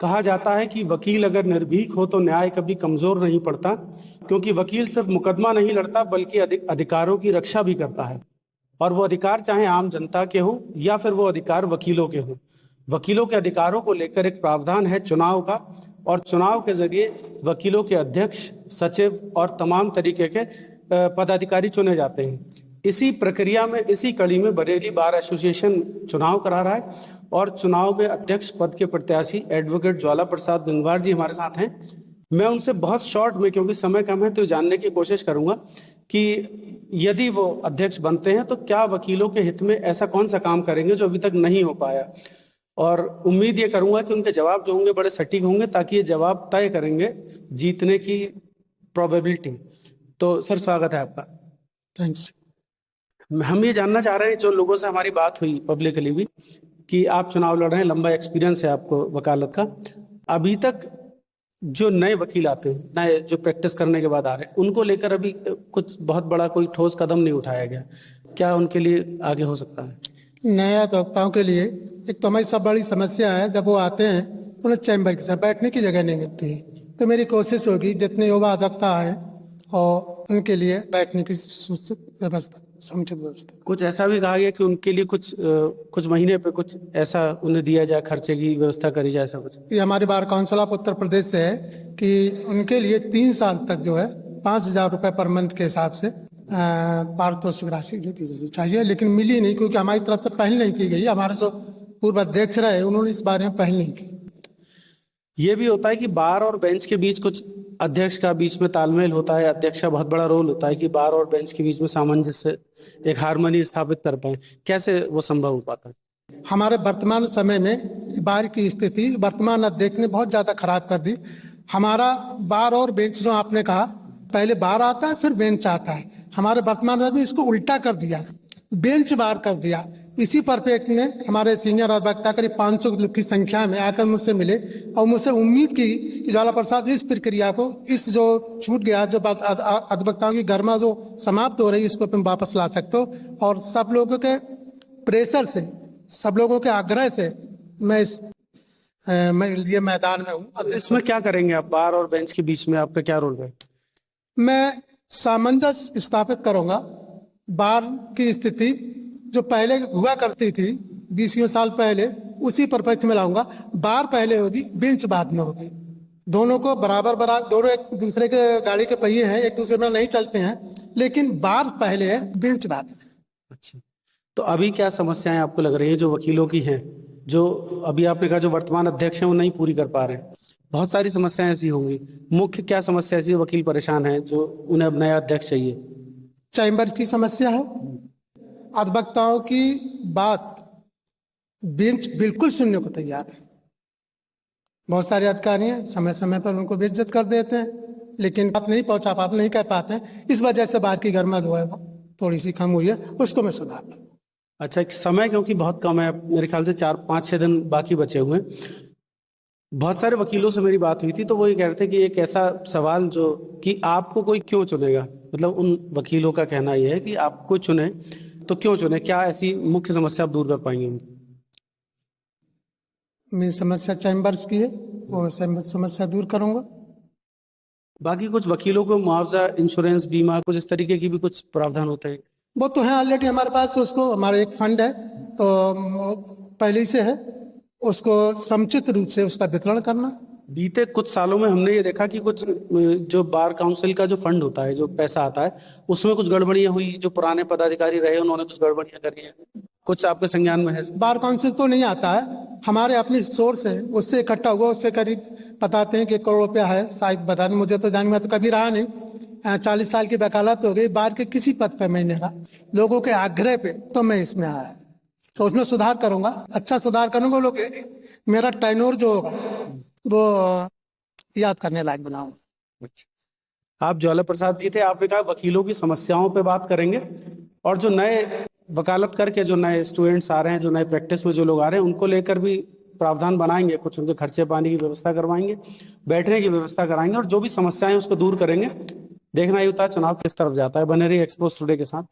कहा जाता है कि वकील अगर निर्भीक हो तो न्याय कभी कमजोर नहीं पड़ता, क्योंकि वकील सिर्फ मुकदमा नहीं लड़ता बल्कि अधिकारों की रक्षा भी करता है। और वो अधिकार चाहे आम जनता के हो या फिर वो अधिकार वकीलों के हो। वकीलों के अधिकारों को लेकर एक प्रावधान है चुनाव का, और चुनाव के जरिए वकीलों के अध्यक्ष, सचिव और तमाम तरीके के पदाधिकारी चुने जाते हैं। इसी प्रक्रिया में, इसी कड़ी में बरेली बार एसोसिएशन चुनाव करा रहा है, और चुनाव में अध्यक्ष पद के प्रत्याशी एडवोकेट ज्वाला प्रसाद गंगवार जी हमारे साथ हैं। मैं उनसे बहुत शॉर्ट में, क्योंकि समय कम है, तो जानने की कोशिश करूंगा कि यदि वो अध्यक्ष बनते हैं तो क्या वकीलों के हित में ऐसा कौन सा काम करेंगे जो अभी तक नहीं हो पाया। और उम्मीद ये करूंगा कि उनके जवाब जो होंगे बड़े सटीक होंगे, ताकि ये जवाब तय करेंगे जीतने की प्रोबेबिलिटी। तो सर, स्वागत है आपका। थैंक्स। हम ये जानना चाह रहे हैं, जो लोगों से हमारी बात हुई पब्लिकली भी, कि आप चुनाव लड़ रहे हैं, लंबा एक्सपीरियंस है आपको वकालत का। अभी तक जो नए वकील आते हैं, नए जो प्रैक्टिस करने के बाद आ रहे हैं, उनको लेकर अभी कुछ बहुत बड़ा कोई ठोस कदम नहीं उठाया गया। क्या उनके लिए आगे हो सकता है? नए अधिवक्ताओं के लिए एक तो हमारी सब बड़ी समस्या है, जब वो आते हैं तो उन्हें चैम्बर के साथ बैठने की जगह नहीं मिलती है। तो मेरी कोशिश होगी जितने युवा अधिवक्ता हैं और उनके लिए बैठने की व्यवस्था, समुचित व्यवस्था। कुछ ऐसा भी कहा गया कि उनके लिए कुछ महीने पे कुछ ऐसा उन्हें दिया जाए, खर्चे की व्यवस्था करी जाए, ऐसा कुछ? ये हमारे bar council of Uttar Pradesh से है कि उनके लिए 3 साल तक जो है 5,000 रुपये पर मंथ के हिसाब से पारितोषिक राशि दी जानी चाहिए, लेकिन मिली नहीं, क्योंकि हमारी तरफ से पहल नहीं की गई। हमारे जो पूर्व अध्यक्ष रहे उन्होंने इस बारे में पहल नहीं की। ये भी होता है कि बार और बेंच के बीच कुछ अध्यक्ष का बीच में तालमेल होता है, अध्यक्ष का बहुत बड़ा रोल होता है कि बार और बेंच के बीच में सामंजस्य, एक हार्मनी स्थापित कर पाए। कैसे वो संभव हो पाता है? हमारे वर्तमान समय में बार की स्थिति वर्तमान अध्यक्ष ने बहुत ज्यादा खराब कर दी। हमारा बार और बेंच, जो आपने कहा, पहले बार आता है फिर बेंच आता है। हमारे वर्तमान अध्यक्ष ने इसको उल्टा कर दिया, बेंच बार कर दिया। इसी परफेक्ट ने हमारे सीनियर अधिवक्ता करीब 500 की संख्या में आकर मुझसे मिले और मुझसे उम्मीद की कि ज्वाला प्रसाद इस प्रक्रिया को, इस जो छूट गया, जो अधिवक्ताओं की गर्मा जो समाप्त हो रही, इसको तुम वापस ला सकते हो। और सब लोगों के प्रेशर से, सब लोगों के आग्रह से मैं ये मैदान में हूँ। अब इसमें क्या करेंगे आप? बार और बेंच के बीच में आपका क्या रोल है? मैं सामंजस्य स्थापित करूंगा। बार की स्थिति जो पहले हुआ करती थी 20 साल पहले, उसी परफेक्ट में लाऊंगा। बार पहले होगी, बेंच बाद में होगी। दोनों को बराबर बराबर, दोनों एक दूसरे के गाड़ी के पहिए हैं, एक दूसरे में नहीं चलते हैं, लेकिन बार पहले है, बेंच बाद में। अच्छा, तो अभी क्या समस्याएं आपको लग रही है जो वकीलों की हैं, जो अभी आपने कहा जो वर्तमान अध्यक्ष हैं वो नहीं पूरी कर पा रहे हैं? बहुत सारी समस्याएं ऐसी होंगी। मुख्य क्या समस्या ऐसी वकील परेशान है जो उन्हें अब नया अध्यक्ष चाहिए? चैम्बर की समस्या है, अधिवक्ताओं की बात बेंच बिल्कुल सुनने को तैयार है। बहुत सारे अधिकारी हैं, समय समय पर उनको बेइज्जत कर देते हैं, लेकिन बात नहीं पहुंचा पाते, नहीं कह पाते हैं। इस वजह से बार की गर्मा जो है वो थोड़ी सी कम हुई है, उसको मैं सुधार लूँ। अच्छा, समय क्योंकि बहुत कम है, मेरे ख्याल से 4-5-6 दिन बाकी बचे हुए हैं। बहुत सारे वकीलों से मेरी बात हुई थी, तो वो ये कह रहे थे कि एक ऐसा सवाल जो कि आपको कोई क्यों चुनेगा, मतलब उन वकीलों का कहना यह है कि आपको चुने तो क्यों चुने, क्या ऐसी मुख्य समस्या आप दूर कर पाएंगे उनकी? मेरी समस्या चैम्बर्स की है, वो समस्या दूर करूंगा। बाकी कुछ वकीलों को मुआवजा, इंश्योरेंस, बीमा, कुछ इस तरीके की भी कुछ प्रावधान होते हैं? वो तो है ऑलरेडी हमारे पास, उसको हमारा एक फंड है, तो पहले से है, उसको समुचित रूप से उसका वितरण करना। बीते कुछ सालों में हमने ये देखा कि कुछ जो बार काउंसिल का जो फंड होता है, जो पैसा आता है, उसमें कुछ गड़बड़ियां हुई। जो पुराने पदाधिकारी रहे उन्होंने कुछ गड़बड़ियां करी हैं, कुछ आपके संज्ञान में है? बार काउंसिल तो नहीं आता है, हमारे अपनी सोर्स है, उससे इकट्ठा हुआ, उससे करीब बताते हैं कि 1 करोड़ रुपया है, शायद बता दें, मुझे तो जान में तो कभी रहा नहीं। 40 साल की वकालत हो गई, बार के किसी पद पर मैं नहीं रहा, लोगों के आग्रह पे तो मैं इसमें आया, तो उसमें सुधार करूंगा, अच्छा सुधार करूंगा। लोग मेरा टेन्योर जो होगा वो याद करने लायक बनाऊंगा। अच्छा, आप ज्वाला प्रसाद जी थे, आपने कहा वकीलों की समस्याओं पे बात करेंगे, और जो नए वकालत करके जो नए स्टूडेंट्स आ रहे हैं, जो नए प्रैक्टिस में जो लोग आ रहे हैं, उनको लेकर भी प्रावधान बनाएंगे, कुछ उनके खर्चे पानी की व्यवस्था करवाएंगे, बैठने की व्यवस्था कराएंगे, और जो भी समस्याएं उसको दूर करेंगे। देखना ही होता है चुनाव किस तरफ जाता है। बने रहिए एक्सपोज टुडे के साथ।